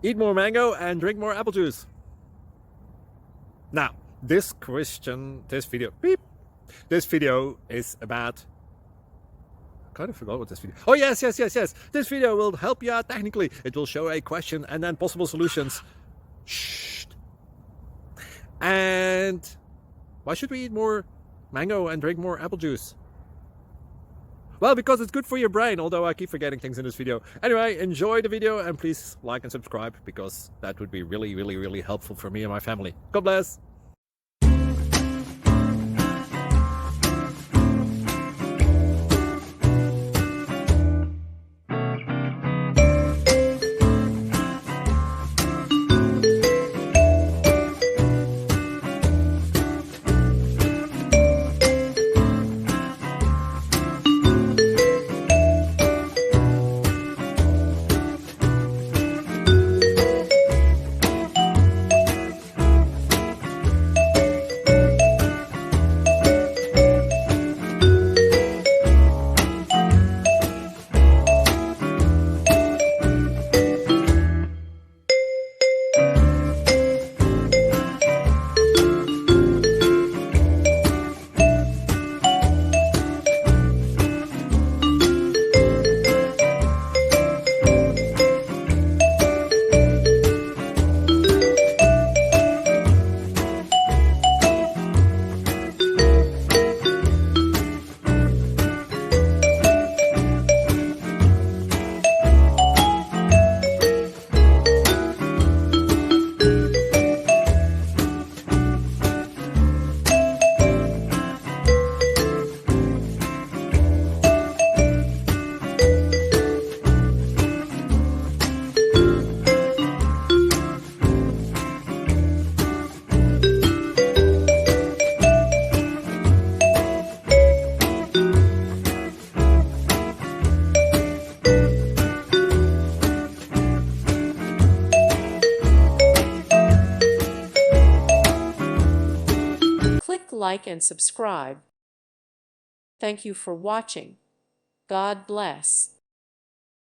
Eat more mango and drink more apple juice. Now, this video is about... I kind of forgot what this video... Oh, yes. This video will help you out technically. It will show a question and then possible solutions. Shh. And why should we eat more mango and drink more apple juice? Well, because it's good for your brain, although I keep forgetting things in this video. Anyway, enjoy the video and please like and subscribe, because that would be really helpful for me and my family. God bless! Like and subscribe. Thank you for watching. God bless.